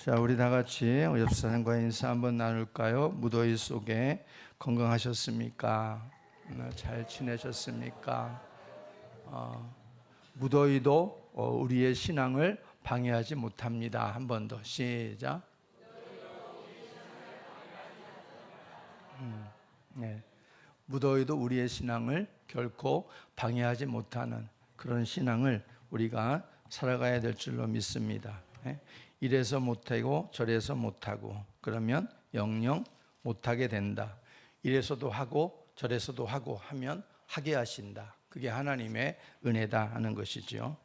자, 우리 다 같이 옆 사람과 인사 한번 나눌까요? 무더위 속에 건강하셨습니까? 잘 지내셨습니까? 무더위도 우리의 신앙을 방해하지 못합니다. 한 번 더 시작. 네. 무더위도 우리의 신앙을 결코 방해하지 못하는 그런 신앙을 우리가 살아가야 될 줄로 믿습니다. 이래서 못하고 저래서 못하고 그러면 영영 못하게 된다. 이래서도 하고 저래서도 하고 하면 하게 하신다. 그게 하나님의 은혜다 하는 것이죠.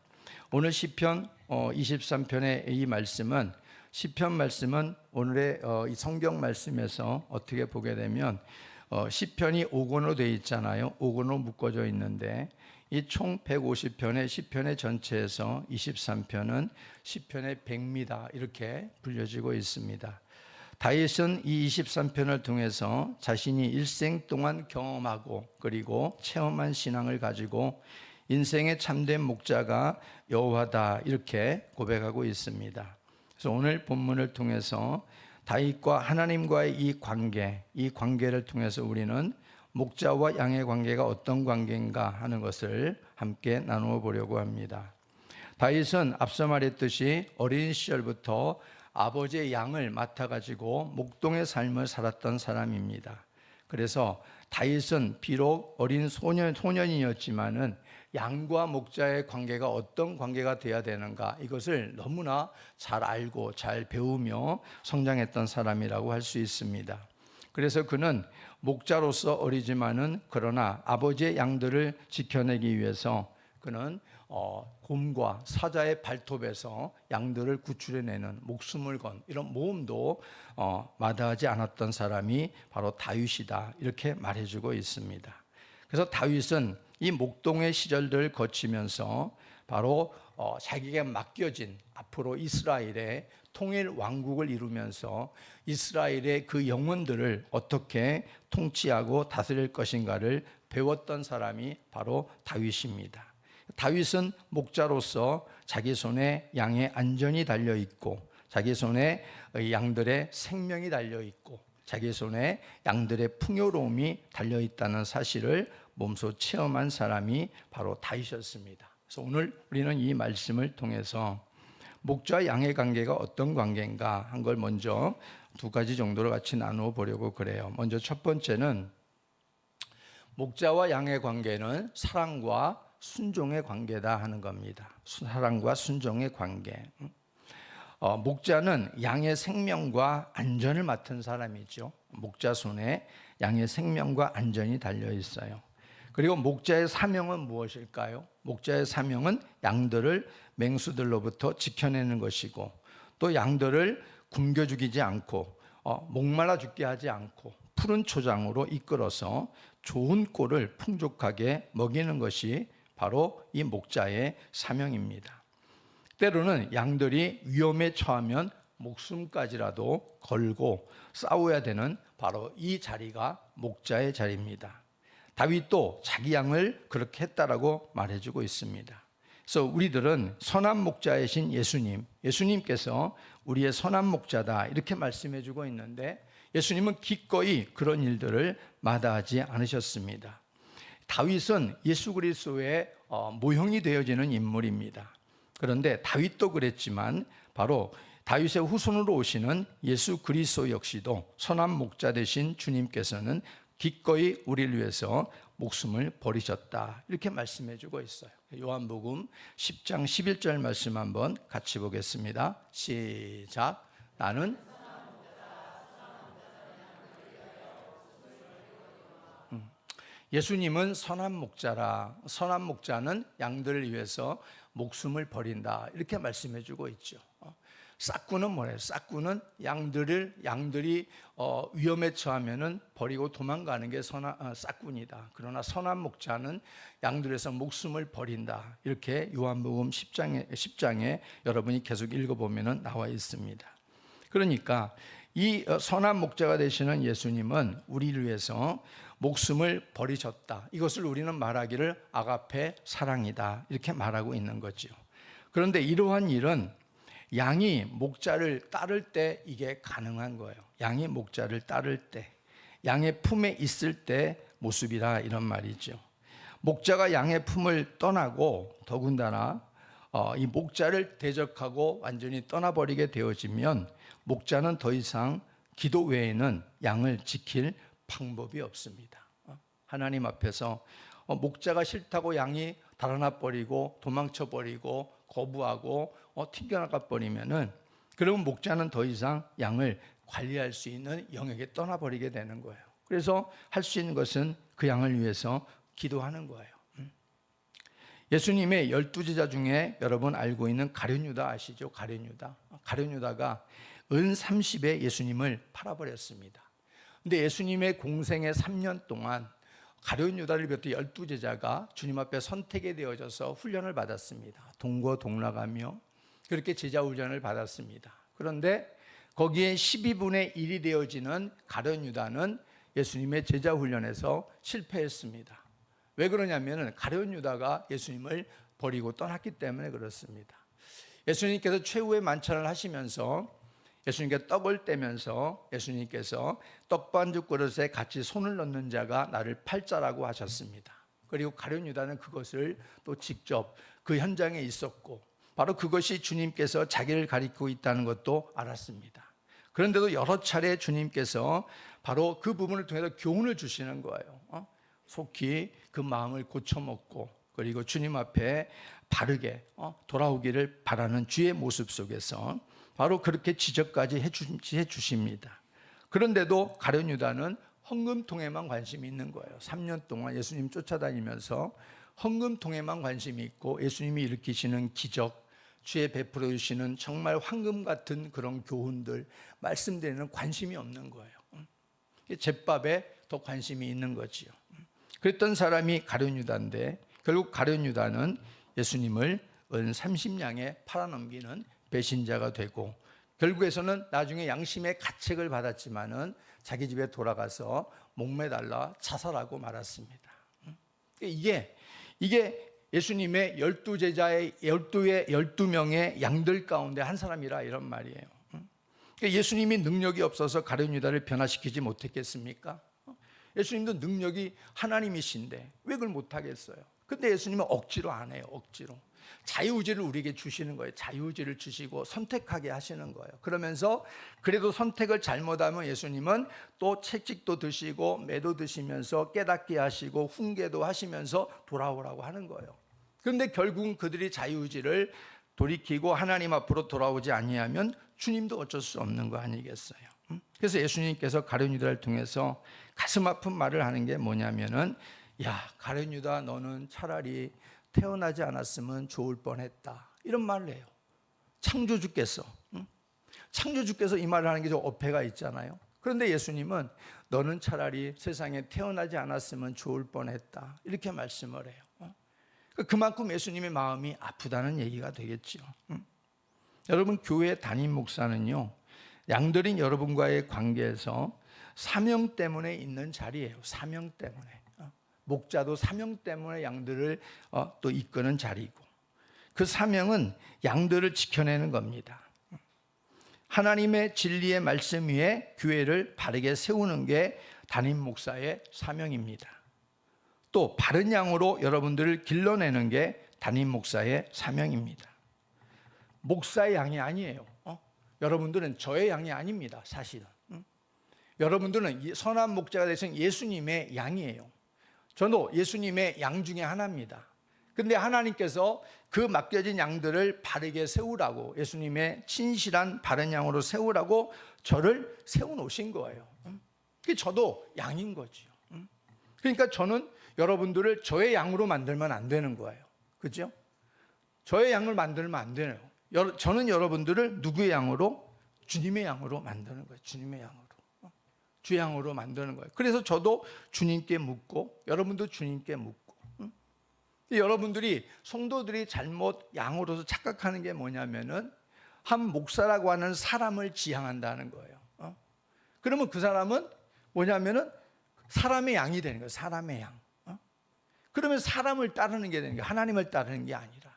오늘 시편 23편의 이 말씀은 시편 말씀은 오늘의 이 성경 말씀에서 어떻게 보게 되면 시편이 5권으로 되어 있잖아요. 5권으로 묶어져 있는데 이 총 150편의 시편의 전체에서 23편은 시편의 백미다 이렇게 불려지고 있습니다. 다윗은 이 23편을 통해서 자신이 일생 동안 경험하고 그리고 체험한 신앙을 가지고 인생의 참된 목자가 여호와다 이렇게 고백하고 있습니다. 그래서 오늘 본문을 통해서 다윗과 하나님과의 이 관계를 통해서 우리는 목자와 양의 관계가 어떤 관계인가 하는 것을 함께 나누어 보려고 합니다. 다윗은 앞서 말했듯이 어린 시절부터 아버지의 양을 맡아가지고 목동의 삶을 살았던 사람입니다. 그래서 다윗은 비록 어린 소년이었지만은 양과 목자의 관계가 어떤 관계가 되어야 되는가 이것을 너무나 잘 알고 잘 배우며 성장했던 사람이라고 할 수 있습니다. 그래서 그는 목자로서 어리지만은 그러나 아버지의 양들을 지켜내기 위해서 그는 곰과 사자의 발톱에서 양들을 구출해내는 목숨을 건 이런 모험도 마다하지 않았던 사람이 바로 다윗이다 이렇게 말해주고 있습니다. 그래서 다윗은 이 목동의 시절들을 거치면서 바로 자기에게 맡겨진 앞으로 이스라엘의 통일 왕국을 이루면서 이스라엘의 그 영혼들을 어떻게 통치하고 다스릴 것인가를 배웠던 사람이 바로 다윗입니다. 다윗은 목자로서 자기 손에 양의 안전이 달려있고 자기 손에 양들의 생명이 달려있고 자기 손에 양들의 풍요로움이 달려있다는 사실을 몸소 체험한 사람이 바로 다윗이었습니다. 그래서 오늘 우리는 이 말씀을 통해서 목자와 양의 관계가 어떤 관계인가 한 걸 먼저 두 가지 정도로 같이 나누어 보려고 그래요. 먼저 첫 번째는 목자와 양의 관계는 사랑과 순종의 관계다 하는 겁니다. 사랑과 순종의 관계. 목자는 양의 생명과 안전을 맡은 사람이죠. 목자 손에 양의 생명과 안전이 달려 있어요. 그리고 목자의 사명은 무엇일까요? 목자의 사명은 양들을 맹수들로부터 지켜내는 것이고 또 양들을 굶겨 죽이지 않고 목말라 죽게 하지 않고 푸른 초장으로 이끌어서 좋은 꼴을 풍족하게 먹이는 것이 바로 이 목자의 사명입니다. 때로는 양들이 위험에 처하면 목숨까지라도 걸고 싸워야 되는 바로 이 자리가 목자의 자리입니다. 다윗도 자기 양을 그렇게 했다라고 말해주고 있습니다. 그래서 우리들은 선한 목자이신 예수님께서 우리의 선한 목자다 이렇게 말씀해주고 있는데 예수님은 기꺼이 그런 일들을 마다하지 않으셨습니다. 다윗은 예수 그리스도의 모형이 되어지는 인물입니다. 그런데 다윗도 그랬지만 바로 다윗의 후손으로 오시는 예수 그리스도 역시도 선한 목자 되신 주님께서는 기꺼이 우리를 위해서 목숨을 버리셨다 이렇게 말씀해주고 있어요. 요한복음 10장 11절 말씀 한번 같이 보겠습니다. 시작. 나는 예수님은 선한 목자라. 선한 목자는 양들을 위해서 목숨을 버린다 이렇게 말씀해주고 있죠. 싹구는 뭐래요? 싹구는 양들이 위험에 처하면은 버리고 도망가는 게 싹군이다. 그러나 선한 목자는 양들에서 목숨을 버린다. 이렇게 요한복음 10장에 여러분이 계속 읽어보면은 나와 있습니다. 그러니까 이 선한 목자가 되시는 예수님은 우리를 위해서 목숨을 버리셨다. 이것을 우리는 말하기를 아가페 사랑이다. 이렇게 말하고 있는 거죠. 그런데 이러한 일은 양이 목자를 따를 때 이게 가능한 거예요. 양이 목자를 따를 때, 양의 품에 있을 때 모습이라 이런 말이죠. 목자가 양의 품을 떠나고 더군다나 이 목자를 대적하고 완전히 떠나버리게 되어지면 목자는 더 이상 기도 외에는 양을 지킬 방법이 없습니다. 하나님 앞에서 목자가 싫다고 양이 달아나 버리고 도망쳐 버리고 거부하고 튕겨나가 버리면은 그러면 목자는 더 이상 양을 관리할 수 있는 영역에 떠나버리게 되는 거예요. 그래서 할 수 있는 것은 그 양을 위해서 기도하는 거예요. 예수님의 12제자 중에 여러분 알고 있는 가룟유다 아시죠? 가룟유다가 은 30에 예수님을 팔아버렸습니다. 근데 예수님의 공생의 3년 동안 가룟유다를 비롯해 12제자가 주님 앞에 선택이 되어져서 훈련을 받았습니다. 동거동락하며 그렇게 제자 훈련을 받았습니다. 그런데 거기에 12분의 1이 되어지는 가룟유다는 예수님의 제자 훈련에서 실패했습니다. 왜 그러냐면 가룟유다가 예수님을 버리고 떠났기 때문에 그렇습니다. 예수님께서 최후의 만찬을 하시면서 예수님께 떡을 떼면서 예수님께서 떡반죽 그릇에 같이 손을 넣는 자가 나를 팔자라고 하셨습니다. 그리고 가룟유다는 그것을 또 직접 그 현장에 있었고 바로 그것이 주님께서 자기를 가리키고 있다는 것도 알았습니다. 그런데도 여러 차례 주님께서 바로 그 부분을 통해서 교훈을 주시는 거예요. 속히 그 마음을 고쳐먹고 그리고 주님 앞에 바르게 돌아오기를 바라는 주의 모습 속에서 바로 그렇게 지적까지 해주십니다. 그런데도 가룟유다는 헌금통에만 관심이 있는 거예요. 3년 동안 예수님 쫓아다니면서 헌금통에만 관심이 있고 예수님이 일으키시는 기적, 주의 베풀어 주시는 정말 황금 같은 그런 교훈들, 말씀드리는 관심이 없는 거예요. 잿밥에 더 관심이 있는 거지요. 그랬던 사람이 가룟유다인데 결국 가룟유다는 예수님을 은 30냥에 팔아넘기는 배신자가 되고 결국에서는 나중에 양심의 가책을 받았지만은 자기 집에 돌아가서 목매달라 자살하고 말았습니다. 이게 예수님의 12제자의 12명의 양들 가운데 한 사람이라 이런 말이에요. 예수님이 능력이 없어서 가룟유다를 변화시키지 못했겠습니까? 예수님도 능력이 하나님이신데 왜 그걸 못하겠어요? 근데 예수님은 억지로 안 해요. 억지로. 자유의지를 우리에게 주시는 거예요. 자유의지를 주시고 선택하게 하시는 거예요. 그러면서 그래도 선택을 잘못하면 예수님은 또 채찍도 드시고 매도 드시면서 깨닫게 하시고 훈계도 하시면서 돌아오라고 하는 거예요. 그런데 결국은 그들이 자유의지를 돌이키고 하나님 앞으로 돌아오지 아니하면 주님도 어쩔 수 없는 거 아니겠어요? 그래서 예수님께서 가룟유다를 통해서 가슴 아픈 말을 하는 게 뭐냐면은 야 가룟유다 너는 차라리 태어나지 않았으면 좋을 뻔했다 이런 말을 해요. 창조주께서 창조주께서 이 말을 하는 게 좀 어폐가 있잖아요. 그런데 예수님은 너는 차라리 세상에 태어나지 않았으면 좋을 뻔했다 이렇게 말씀을 해요. 그만큼 예수님의 마음이 아프다는 얘기가 되겠죠. 여러분 교회 담임 목사는요 양들인 여러분과의 관계에서 사명 때문에 있는 자리예요. 사명 때문에. 목자도 사명 때문에 양들을 또 이끄는 자리고 그 사명은 양들을 지켜내는 겁니다. 하나님의 진리의 말씀 위에 교회를 바르게 세우는 게 담임 목사의 사명입니다. 또 바른 양으로 여러분들을 길러내는 게 담임 목사의 사명입니다. 목사의 양이 아니에요. 여러분들은 저의 양이 아닙니다. 사실은. 여러분들은 선한 목자가 되신 예수님의 양이에요. 저도 예수님의 양 중에 하나입니다. 근데 하나님께서 그 맡겨진 양들을 바르게 세우라고 예수님의 진실한 바른 양으로 세우라고 저를 세워놓으신 거예요. 저도 양인 거죠. 그러니까 저는 여러분들을 저의 양으로 만들면 안 되는 거예요. 그죠? 저의 양을 만들면 안 되네요. 저는 여러분들을 누구의 양으로? 주님의 양으로 만드는 거예요. 주님의 양으로. 주 양으로 만드는 거예요. 그래서 저도 주님께 묻고 여러분도 주님께 묻고 여러분들이 성도들이 잘못 양으로서 착각하는 게 뭐냐면은 한 목사라고 하는 사람을 지향한다는 거예요. 그러면 그 사람은 뭐냐면은 사람의 양이 되는 거예요. 사람의 양. 그러면 사람을 따르는 게 되는 거예요. 하나님을 따르는 게 아니라.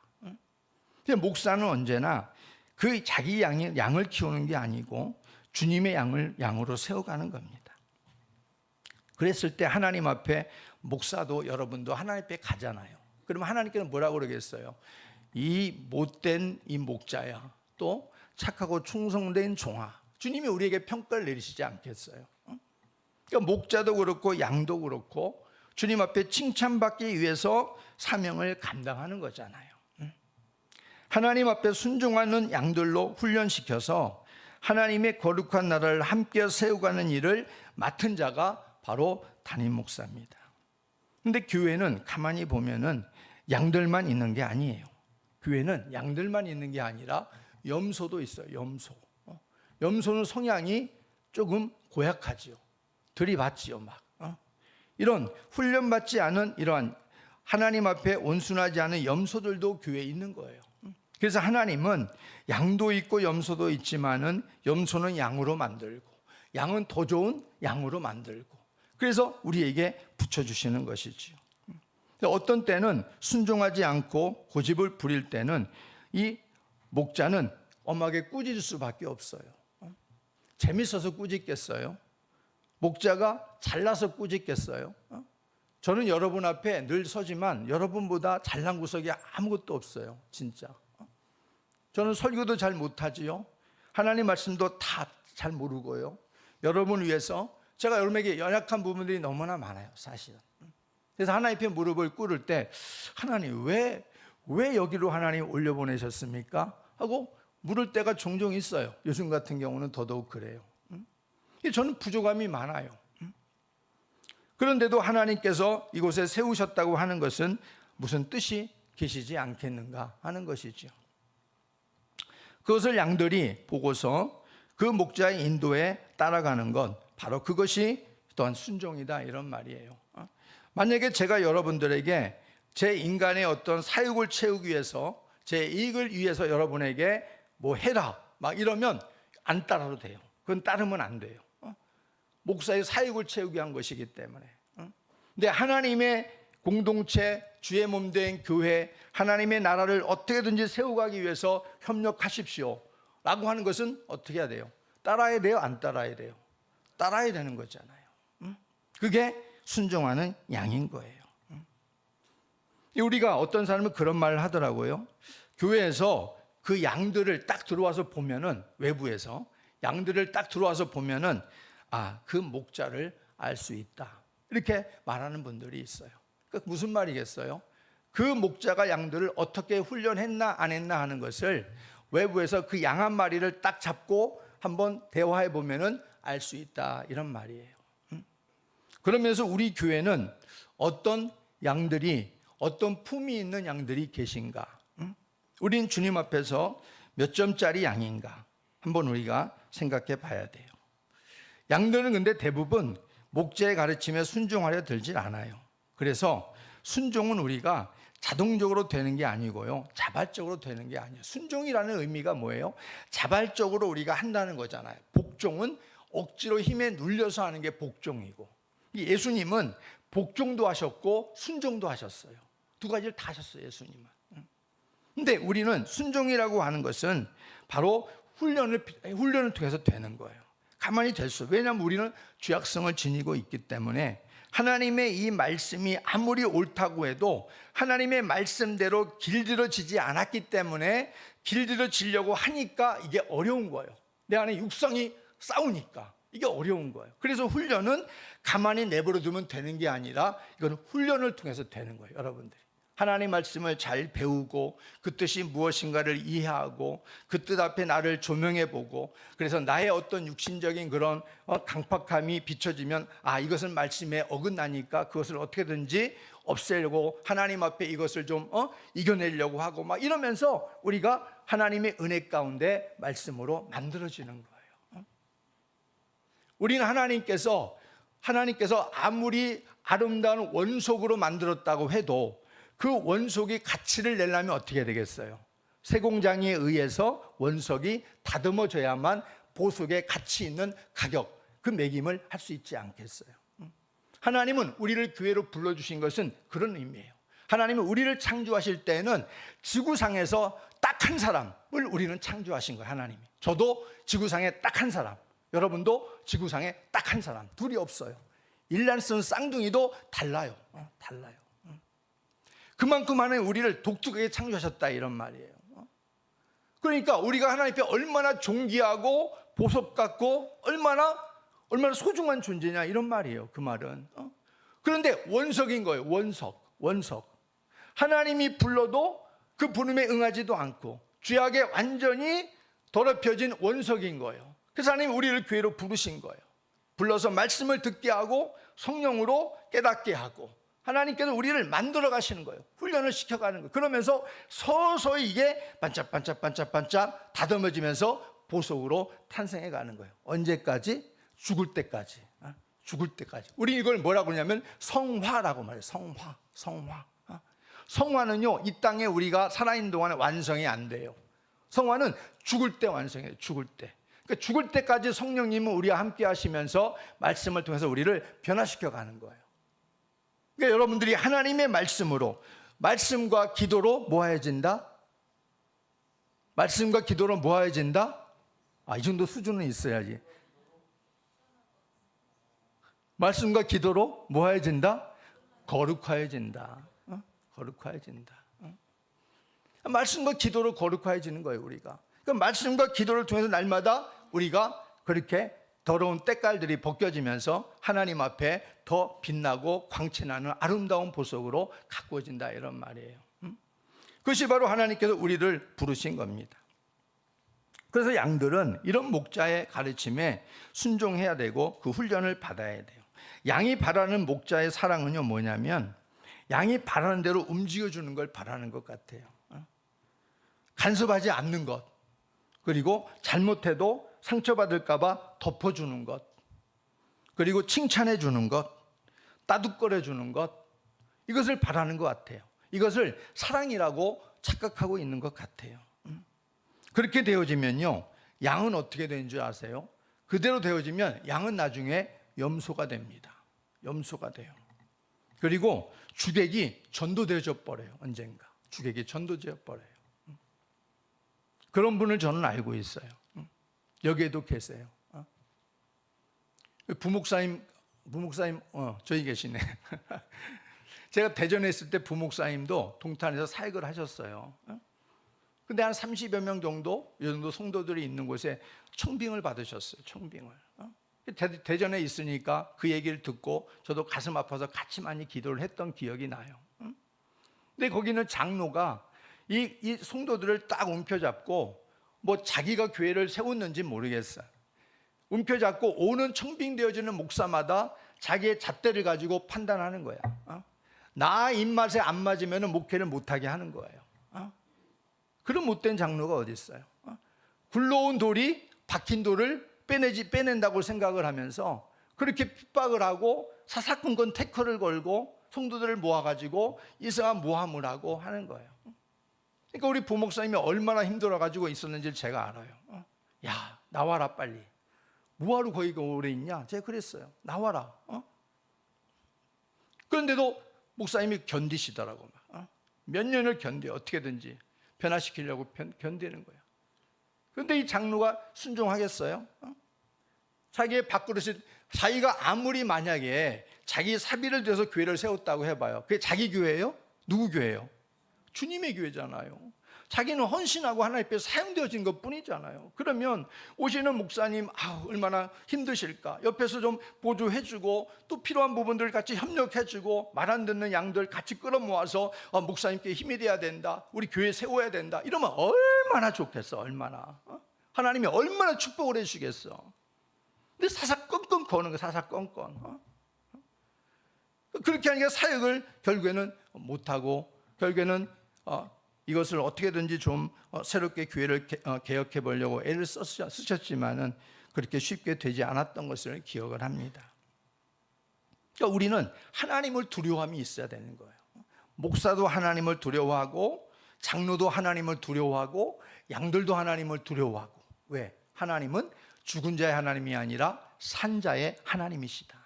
목사는 언제나 그 자기 양을 키우는 게 아니고 주님의 양으로 세워가는 겁니다. 그랬을 때 하나님 앞에 목사도 여러분도 하나님 앞에 가잖아요. 그러면 하나님께는 뭐라고 그러겠어요? 이 못된 이 목자야, 또 착하고 충성된 종아, 주님이 우리에게 평가를 내리시지 않겠어요? 그러니까 목자도 그렇고 양도 그렇고 주님 앞에 칭찬받기 위해서 사명을 감당하는 거잖아요. 하나님 앞에 순종하는 양들로 훈련시켜서 하나님의 거룩한 나라를 함께 세워가는 일을 맡은 자가 바로 담임 목사입니다. 근데 교회는 가만히 보면은 양들만 있는 게 아니에요. 교회는 양들만 있는 게 아니라 염소도 있어요. 염소. 염소는 성향이 조금 고약하지요. 들이받지요, 막. 이런 훈련받지 않은 이러한 하나님 앞에 온순하지 않은 염소들도 교회에 있는 거예요. 그래서 하나님은 양도 있고 염소도 있지만은 염소는 양으로 만들고 양은 더 좋은 양으로 만들고 그래서 우리에게 붙여주시는 것이지요. 어떤 때는 순종하지 않고 고집을 부릴 때는 이 목자는 엄하게 꾸짖을 수밖에 없어요. 재밌어서 꾸짖겠어요? 목자가 잘나서 꾸짖겠어요? 저는 여러분 앞에 늘 서지만 여러분보다 잘난 구석이 아무것도 없어요. 진짜. 저는 설교도 잘 못하지요. 하나님 말씀도 다 잘 모르고요. 여러분을 위해서 제가 여러분에게 연약한 부분들이 너무나 많아요, 사실은. 그래서 하나님 앞에 무릎을 꿇을 때 하나님 왜 여기로 하나님 올려보내셨습니까? 하고 물을 때가 종종 있어요. 요즘 같은 경우는 더더욱 그래요. 저는 부족함이 많아요. 그런데도 하나님께서 이곳에 세우셨다고 하는 것은 무슨 뜻이 계시지 않겠는가 하는 것이죠. 그것을 양들이 보고서 그 목자의 인도에 따라가는 것, 바로 그것이 또한 순종이다 이런 말이에요. 만약에 제가 여러분들에게 제 인간의 어떤 사육을 채우기 위해서 제 이익을 위해서 여러분에게 뭐 해라 막 이러면 안 따라도 돼요. 그건 따르면 안 돼요. 목사의 사육을 채우기 위한 것이기 때문에. 근데 하나님의 공동체, 주의 몸된 교회, 하나님의 나라를 어떻게든지 세워가기 위해서 협력하십시오 라고 하는 것은 어떻게 해야 돼요? 따라야 돼요? 안 따라야 돼요? 따라야 되는 거잖아요. 그게 순종하는 양인 거예요. 우리가 어떤 사람은 그런 말을 하더라고요. 교회에서 그 양들을 딱 들어와서 보면은, 외부에서 양들을 딱 들어와서 보면은 그 목자를 알 수 있다 이렇게 말하는 분들이 있어요. 그러니까 무슨 말이겠어요? 그 목자가 양들을 어떻게 훈련했나 안 했나 하는 것을 외부에서 그 양 한 마리를 딱 잡고 한번 대화해 보면은 알 수 있다 이런 말이에요. 그러면서 우리 교회는 어떤 양들이, 어떤 품이 있는 양들이 계신가? 우린 주님 앞에서 몇 점짜리 양인가? 한번 우리가 생각해 봐야 돼요. 양들은 근데 대부분 목자의 가르침에 순종하려 들질 않아요. 그래서 순종은 우리가 자동적으로 되는 게 아니고요, 자발적으로 되는 게 아니에요. 순종이라는 의미가 뭐예요? 자발적으로 우리가 한다는 거잖아요. 복종은 억지로 힘에 눌려서 하는 게 복종이고, 예수님은 복종도 하셨고 순종도 하셨어요. 두 가지를 다 하셨어요, 예수님은. 근데 우리는 순종이라고 하는 것은 바로 훈련을 통해서 되는 거예요. 가만히 될 수. 왜냐하면 우리는 죄악성을 지니고 있기 때문에 하나님의 이 말씀이 아무리 옳다고 해도 하나님의 말씀대로 길들여지지 않았기 때문에 길들여지려고 하니까 이게 어려운 거예요. 내 안에 육성이 싸우니까 이게 어려운 거예요. 그래서 훈련은 가만히 내버려 두면 되는 게 아니라 이건 훈련을 통해서 되는 거예요. 여러분들이 하나님 말씀을 잘 배우고 그 뜻이 무엇인가를 이해하고 그 뜻 앞에 나를 조명해 보고, 그래서 나의 어떤 육신적인 그런 강팍함이 비춰지면 이것은 말씀에 어긋나니까 그것을 어떻게든지 없애려고 하나님 앞에 이것을 좀 이겨내려고 하고 막 이러면서 우리가 하나님의 은혜 가운데 말씀으로 만들어지는 거예요. 우리는 하나님께서 아무리 아름다운 원석으로 만들었다고 해도 그 원석이 가치를 내려면 어떻게 되겠어요? 세공장에 의해서 원석이 다듬어져야만 보석의 가치 있는 가격, 그 매김을 할 수 있지 않겠어요? 하나님은 우리를 교회로 불러주신 것은 그런 의미예요. 하나님이 우리를 창조하실 때에는 지구상에서 딱 한 사람을 우리는 창조하신 거예요. 하나님이. 저도 지구상에 딱 한 사람, 여러분도 지구상에 딱 한 사람, 둘이 없어요. 일란성 쌍둥이도 달라요. 달라요. 그만큼 하나님 우리를 독특하게 창조하셨다 이런 말이에요. 그러니까 우리가 하나님 앞에 얼마나 존귀하고 보석같고 얼마나 소중한 존재냐 이런 말이에요. 그 말은. 그런데 원석인 거예요. 원석. 하나님이 불러도 그 부름에 응하지도 않고 죄악에 완전히 더럽혀진 원석인 거예요. 그래서 하나님이 우리를 교회로 부르신 거예요. 불러서 말씀을 듣게 하고 성령으로 깨닫게 하고 하나님께서 우리를 만들어 가시는 거예요. 훈련을 시켜가는 거예요. 그러면서 서서히 이게 반짝반짝 다듬어지면서 보석으로 탄생해 가는 거예요. 언제까지? 죽을 때까지. 죽을 때까지. 우리 이걸 뭐라고 그러냐면 성화라고 말해요. 성화. 성화는요, 이 땅에 우리가 살아있는 동안에 완성이 안 돼요. 성화는 죽을 때 완성해요. 죽을 때. 그러니까 죽을 때까지 성령님은 우리와 함께 하시면서 말씀을 통해서 우리를 변화시켜 가는 거예요. 그러니까 여러분들이 하나님의 말씀으로, 말씀과 기도로 모아진다? 말씀과 기도로 모아진다? 이 정도 수준은 있어야지. 말씀과 기도로 모아진다? 거룩해진다. 거룩해진다. 말씀과 기도로 거룩해지는 거예요, 우리가. 그러니까 말씀과 기도를 통해서 날마다 우리가 그렇게 더러운 때깔들이 벗겨지면서 하나님 앞에 더 빛나고 광채나는 아름다운 보석으로 가꾸어진다 이런 말이에요. 그것이 바로 하나님께서 우리를 부르신 겁니다. 그래서 양들은 이런 목자의 가르침에 순종해야 되고 그 훈련을 받아야 돼요. 양이 바라는 목자의 사랑은요 뭐냐면 양이 바라는 대로 움직여주는 걸 바라는 것 같아요. 간섭하지 않는 것, 그리고 잘못해도 상처받을까 봐 덮어주는 것, 그리고 칭찬해 주는 것, 따뜻거려 주는 것, 이것을 바라는 것 같아요. 이것을 사랑이라고 착각하고 있는 것 같아요. 그렇게 되어지면요, 양은 어떻게 되는 줄 아세요? 그대로 되어지면 양은 나중에 염소가 됩니다. 염소가 돼요. 그리고 주객이 전도되어져 버려요. 언젠가 주객이 전도되어 버려요. 그런 분을 저는 알고 있어요. 여기에도 계세요. 부목사님 저기 계시네. 제가 대전에 있을 때 부목사님도 동탄에서 사역을 하셨어요. 근데 한 30여 명 정도, 이 정도 성도들이 있는 곳에 청빙을 받으셨어요. 청빙을. 대전에 있으니까 그 얘기를 듣고 저도 가슴 아파서 같이 많이 기도를 했던 기억이 나요. 근데 거기는 장로가 이 성도들을 딱 움켜잡고 뭐 자기가 교회를 세웠는지 모르겠어요. 움켜잡고 오는 청빙되어지는 목사마다 자기의 잣대를 가지고 판단하는 거야. 나 입맛에 안 맞으면 목회를 못하게 하는 거예요. 그런 못된 장로가 어디 있어요? 굴러온 돌이 박힌 돌을 빼낸다고 생각을 하면서 그렇게 핍박을 하고 사사건건 태클을 걸고 성도들을 모아가지고 이상한 모함을 하고 하는 거예요. 그러니까 우리 부목사님이 얼마나 힘들어가지고 있었는지 제가 알아요. 야, 나와라 빨리. 뭐하러 거기 오래 있냐? 제가 그랬어요. 나와라. 그런데도 목사님이 견디시더라고. 몇 년을 견뎌. 어떻게든지 변화시키려고 견디는 거예요. 그런데 이 장로가 순종하겠어요? 자기의 밥그릇이, 자기가 아무리 만약에 자기 사비를 들여서 교회를 세웠다고 해봐요. 그게 자기 교회예요? 누구 교회예요? 주님의 교회잖아요. 자기는 헌신하고 하나님 앞에 사용되어진 것 뿐이잖아요. 그러면 오시는 목사님 얼마나 힘드실까. 옆에서 좀 보조해주고 또 필요한 부분들 같이 협력해주고 말 안 듣는 양들 같이 끌어모아서 목사님께 힘이 돼야 된다, 우리 교회 세워야 된다, 이러면 얼마나 좋겠어. 얼마나 하나님이 얼마나 축복을 해주시겠어. 근데 사사건건 거는 거, 사사건건. 그렇게 하니까 사역을 결국에는 못하고 결국에는 이것을 어떻게든지 좀 새롭게 교회를 개혁해 보려고 애를 쓰셨지만은 그렇게 쉽게 되지 않았던 것을 기억을 합니다. 그러니까 우리는 하나님을 두려워함이 있어야 되는 거예요. 목사도 하나님을 두려워하고 장로도 하나님을 두려워하고 양들도 하나님을 두려워하고. 왜? 하나님은 죽은 자의 하나님이 아니라 산 자의 하나님이시다.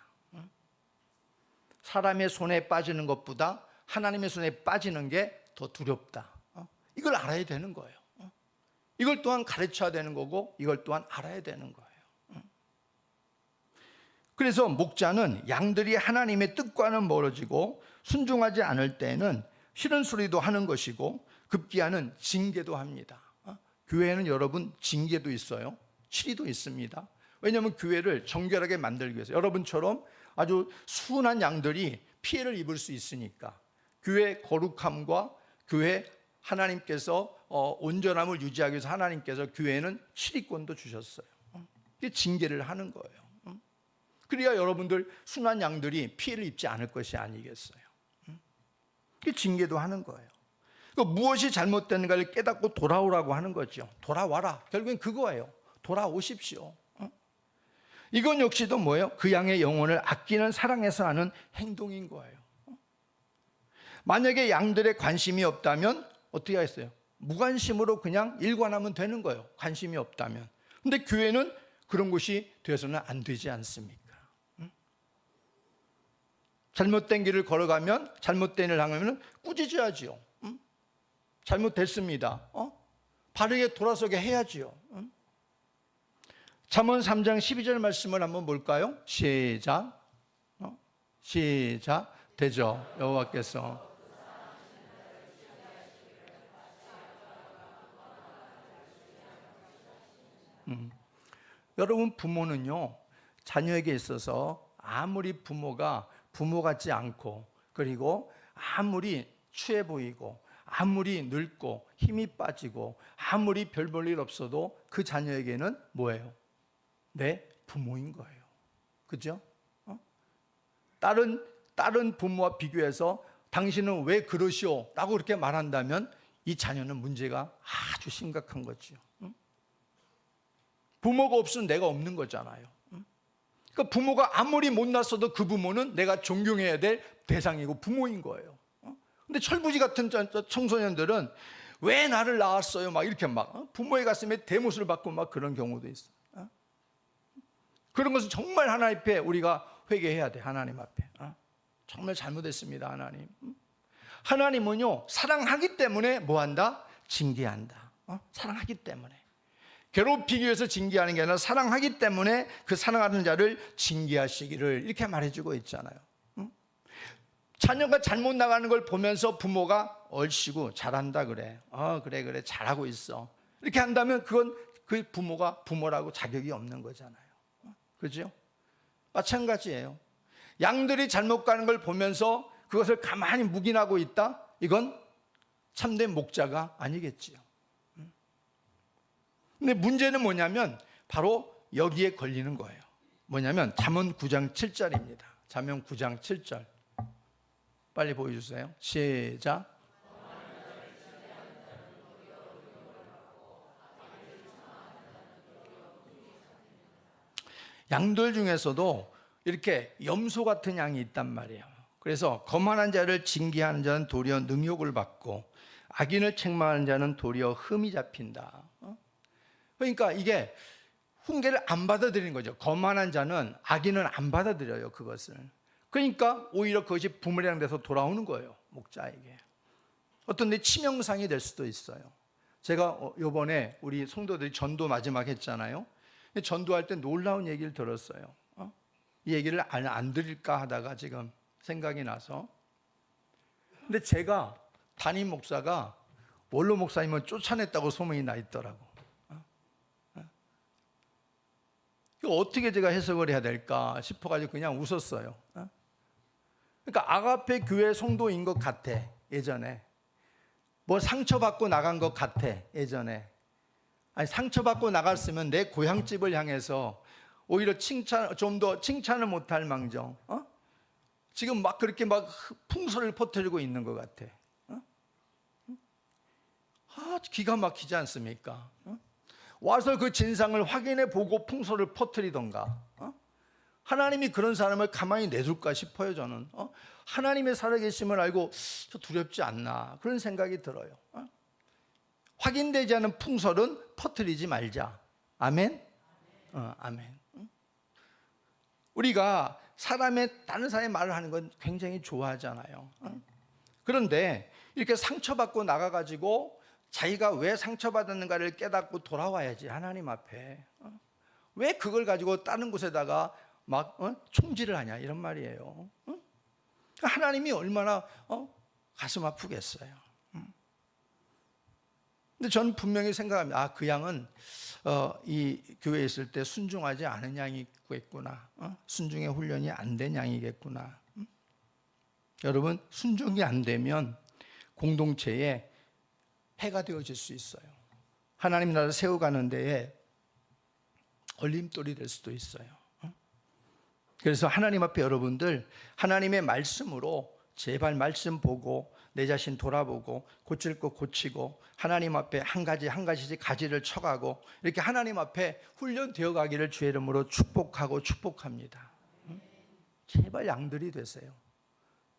사람의 손에 빠지는 것보다 하나님의 손에 빠지는 게 더 두렵다. 이걸 알아야 되는 거예요. 이걸 또한 가르쳐야 되는 거고 이걸 또한 알아야 되는 거예요. 그래서 목자는 양들이 하나님의 뜻과는 멀어지고 순종하지 않을 때에는 싫은 소리도 하는 것이고 급기야는 징계도 합니다. 교회에는 여러분 징계도 있어요. 치리도 있습니다. 왜냐하면 교회를 정결하게 만들기 위해서 여러분처럼 아주 순한 양들이 피해를 입을 수 있으니까 교회 거룩함과 교회 하나님께서 온전함을 유지하기 위해서 하나님께서 교회에는 치리권도 주셨어요. 이게 징계를 하는 거예요. 그래야 여러분들 순한 양들이 피해를 입지 않을 것이 아니겠어요. 이게 징계도 하는 거예요. 무엇이 잘못됐는가를 깨닫고 돌아오라고 하는 거죠. 돌아와라. 결국엔 그거예요. 돌아오십시오. 이건 역시도 뭐예요? 그 양의 영혼을 아끼는 사랑에서 하는 행동인 거예요. 만약에 양들의 관심이 없다면 어떻게 하겠어요? 무관심으로 그냥 일관하면 되는 거예요. 관심이 없다면. 근데 교회는 그런 곳이 되어서는 안 되지 않습니까? 잘못된 길을 걸어가면 잘못된 일을 하면 꾸짖어야지요. 잘못됐습니다. 바르게 돌아서게 해야지요. 잠언 3장 12절 말씀을 한번 볼까요? 시작. 시작. 되죠. 여호와께서 여러분 부모는요 자녀에게 있어서 아무리 부모가 부모 같지 않고 그리고 아무리 추해 보이고 아무리 늙고 힘이 빠지고 아무리 별 볼 일 없어도 그 자녀에게는 뭐예요? 내 부모인 거예요. 그죠? 다른 부모와 비교해서 당신은 왜 그러시오? 라고 그렇게 말한다면 이 자녀는 문제가 아주 심각한 거죠. 부모가 없으면 내가 없는 거잖아요. 그러니까 부모가 아무리 못났어도 그 부모는 내가 존경해야 될 대상이고 부모인 거예요. 근데 철부지 같은 청소년들은 왜 나를 낳았어요? 막 이렇게 막 부모의 가슴에 대못을 받고 막 그런 경우도 있어요. 그런 것은 정말 하나님 앞에 우리가 회개해야 돼. 하나님 앞에. 정말 잘못했습니다. 하나님. 하나님은요 사랑하기 때문에 뭐한다? 징계한다. 사랑하기 때문에. 괴롭히기 위해서 징계하는 게 아니라 사랑하기 때문에 그 사랑하는 자를 징계하시기를 이렇게 말해주고 있잖아요. 자녀가 잘못 나가는 걸 보면서 부모가 얼씨구 잘한다 그래. 그래 잘하고 있어. 이렇게 한다면 그건 그 부모가 부모라고 자격이 없는 거잖아요. 그죠? 마찬가지예요. 양들이 잘못 가는 걸 보면서 그것을 가만히 묵인하고 있다? 이건 참된 목자가 아니겠지요. 근데 문제는 뭐냐면 바로 여기에 걸리는 거예요. 뭐냐면 잠언 9장 7절입니다. 잠언 9장 7절. 빨리 보여주세요. 시작. 양들 중에서도 이렇게 염소 같은 양이 있단 말이에요. 그래서 거만한 자를 징계하는 자는 도리어 능욕을 받고 악인을 책망하는 자는 도리어 흠이 잡힌다. 그러니까 이게 훈계를 안 받아들이는 거죠. 거만한 자는 악인은 안 받아들여요. 그것을. 그러니까 오히려 그것이 부메랑 돼서 돌아오는 거예요. 목자에게. 어떤 데 치명상이 될 수도 있어요. 제가 이번에 우리 성도들이 전도 마지막 했잖아요. 전도할 때 놀라운 얘기를 들었어요. 이 얘기를 안 드릴까 하다가 지금 생각이 나서. 근데 제가 담임 목사가 원로 목사님을 쫓아냈다고 소문이 나 있더라고. 이거 어떻게 제가 해석을 해야 될까 싶어가지고 그냥 웃었어요. 그러니까 아가페 교회 성도인 것 같아. 예전에 뭐 상처받고 나간 것 같아. 예전에 아니 상처받고 나갔으면 내 고향집을 향해서 오히려 좀 더 칭찬을 못할 망정 지금 막 그렇게 막 풍설을 퍼뜨리고 있는 것 같아. 기가 막히지 않습니까? 와서 그 진상을 확인해 보고 풍설을 퍼뜨리던가. 하나님이 그런 사람을 가만히 내둘까 싶어요. 저는 하나님의 살아계심을 알고 두렵지 않나 그런 생각이 들어요. 확인되지 않은 풍설은 퍼뜨리지 말자. 아멘. 아멘. 우리가 다른 사람의 말을 하는 건 굉장히 좋아하잖아요. 그런데 이렇게 상처받고 나가가지고 자기가 왜 상처받았는가를 깨닫고 돌아와야지, 하나님 앞에. 왜 그걸 가지고 다른 곳에다가 막 총질을 하냐, 이런 말이에요. 하나님이 얼마나 가슴 아프겠어요. 근데 저는 분명히 생각합니다. 그 양은 이 교회에 있을 때 순종하지 않은 양이겠구나. 순종의 훈련이 안 된 양이겠구나. 여러분, 순종이 안 되면 공동체에 해가 되어질 수 있어요. 하나님 나라를 세워가는 데에 걸림돌이 될 수도 있어요. 그래서 하나님 앞에 여러분들 하나님의 말씀으로 제발 말씀 보고 내 자신 돌아보고 고칠 거 고치고 하나님 앞에 한 가지씩 가지를 쳐가고 이렇게 하나님 앞에 훈련되어 가기를 주의 이름으로 축복합니다. 제발 양들이 되세요.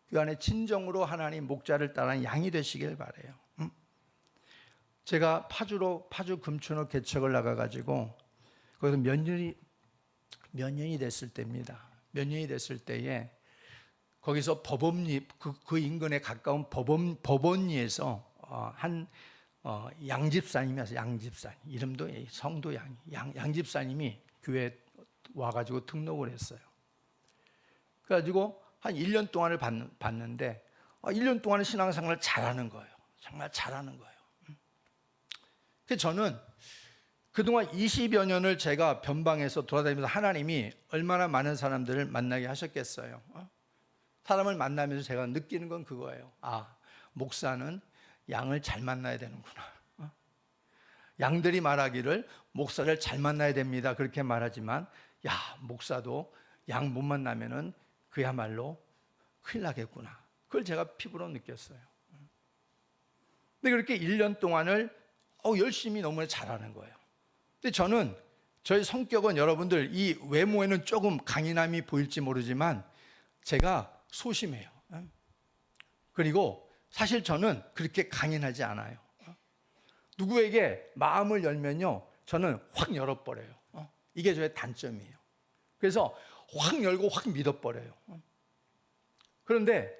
그 안에 진정으로 하나님 목자를 따르는 양이 되시길 바라요. 제가 파주 금천호 개척을 나가가지고 거기서 몇 년이 됐을 때입니다. 몇 년이 됐을 때에 거기서 법원리 그 인근에 가까운 법원리에서 한 양집사님이었어요. 양집사 이름도 성도 양집사님이 교회에 와가지고 등록을 했어요. 그래가지고 한 1년 동안을 봤는데 1년 동안은 신앙생활을 잘하는 거예요. 정말 잘하는 거예요. 그래서 저는 그동안 20여 년을 제가 변방에서 돌아다니면서 하나님이 얼마나 많은 사람들을 만나게 하셨겠어요. 사람을 만나면서 제가 느끼는 건 그거예요. 목사는 양을 잘 만나야 되는구나. 양들이 말하기를 목사를 잘 만나야 됩니다, 그렇게 말하지만 목사도 양 못 만나면은 그야말로 큰일 나겠구나. 그걸 제가 피부로 느꼈어요. 근데 그렇게 1년 동안을 열심히 너무 잘하는 거예요. 근데 저는 저희 성격은 여러분들 이 외모에는 조금 강인함이 보일지 모르지만 제가 소심해요. 그리고 사실 저는 그렇게 강인하지 않아요. 누구에게 마음을 열면요, 저는 확 열어버려요. 이게 저의 단점이에요. 그래서 확 열고 확 믿어버려요. 그런데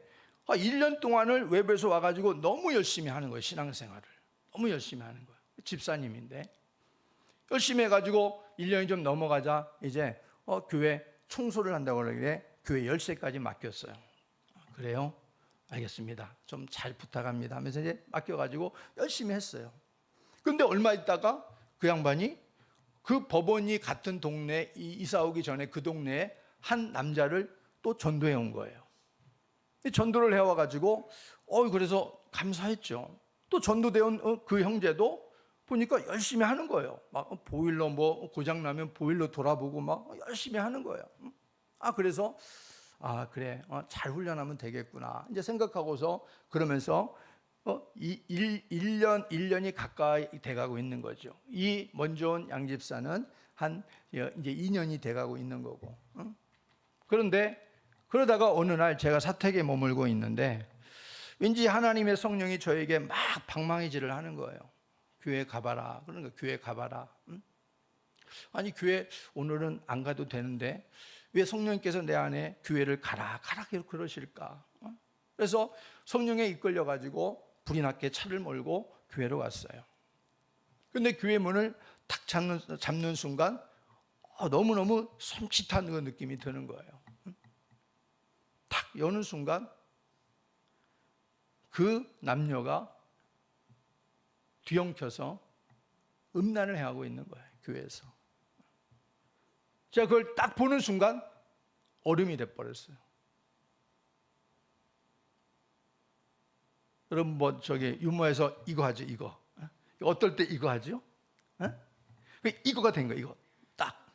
1년 동안을 외부에서 와가지고 너무 열심히 하는 거예요. 신앙생활을 너무 열심히 하는 거예요. 집사님인데 열심히 해가지고 1년이 좀 넘어가자 이제 교회 청소를 한다고 그러길래 교회 열쇠까지 맡겼어요. 그래요? 알겠습니다. 좀 잘 부탁합니다 하면서 이제 맡겨가지고 열심히 했어요. 그런데 얼마 있다가 그 양반이 그 법원이 같은 동네에 이사 오기 전에 그 동네에 한 남자를 또 전도해 온 거예요. 전도를 해와가지고 그래서 감사했죠. 또 전도되어 그 형제도 보니까 열심히 하는 거예요. 막 보일러 고장나면 보일러 돌아보고 막 열심히 하는 거예요. 그래서 그래, 잘 훈련하면 되겠구나 이제 생각하고서 그러면서 1년이 가까이 돼가고 있는 거죠. 이 먼저 온 양집사는 한 이제 2년이 돼가고 있는 거고. 그런데 그러다가 어느 날 제가 사택에 머물고 있는데 왠지 하나님의 성령이 저에게 막 방망이질을 하는 거예요. 교회 가봐라. 그러니까 교회 가봐라. 아니 교회 오늘은 안 가도 되는데 왜 성령님께서 내 안에 교회를 가라 그러실까? 그래서 성령에 이끌려 가지고 불이 났게 차를 몰고 교회로 갔어요. 근데 교회 문을 탁 잡는 순간 너무너무 섬찟한 그 느낌이 드는 거예요. 탁 여는 순간 그 남녀가 뒤엉켜서 음란을 해하고 있는 거예요. 교회에서. 제가 그걸 딱 보는 순간 얼음이 돼버렸어요. 여러분 유머에서 이거 하죠. 이거 어떨 때 이거 하죠? 이거가 된 거예요. 이거 딱.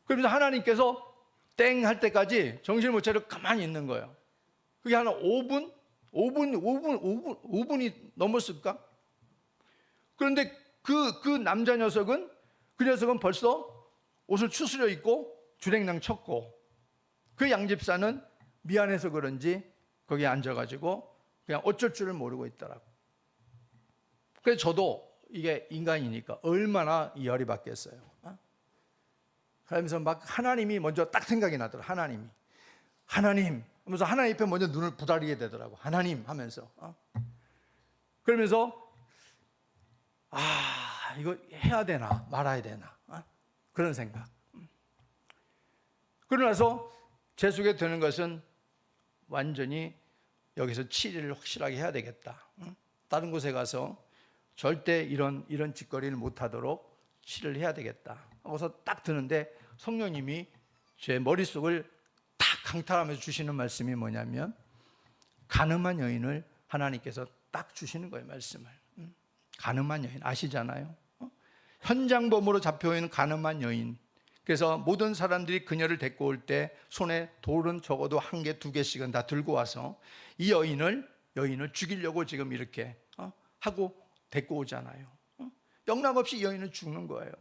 그러면서 하나님께서 땡 할 때까지 정신을 못 차리고 가만히 있는 거예요. 그게 한 5분이 넘었을까? 그런데 그 남자 녀석은 벌써 옷을 추스려 입고 주랭랑 쳤고 그 양집사는 미안해서 그런지 거기에 앉아가지고 그냥 어쩔 줄을 모르고 있더라고. 그래서 저도 이게 인간이니까 얼마나 열이 받겠어요. 그러면서 막 하나님이 먼저 딱 생각이 나더라고요. 하나님 그러면서 하나님 앞에 먼저 눈을 부다리게 되더라고. 하나님 하면서. 그러면서 이거 해야 되나 말아야 되나 그런 생각. 그러고 나서 제 속에 드는 것은 완전히 여기서 치료를 확실하게 해야 되겠다. 다른 곳에 가서 절대 이런 짓거리를 못하도록 치료를 해야 되겠다 하고서 딱 드는데 성령님이 제 머릿속을 딱 강탈하면서 주시는 말씀이 뭐냐면 가늠한 여인을 하나님께서 딱 주시는 거예요. 말씀을. 가늠한 여인 아시잖아요. 현장범으로 잡혀있는 가늠한 여인. 그래서 모든 사람들이 그녀를 데리고 올 때 손에 돌은 적어도 1개, 2개씩은 다 들고 와서 이 여인을 죽이려고 지금 이렇게 하고 데리고 오잖아요. 영락없이 이 여인은 죽는 거예요.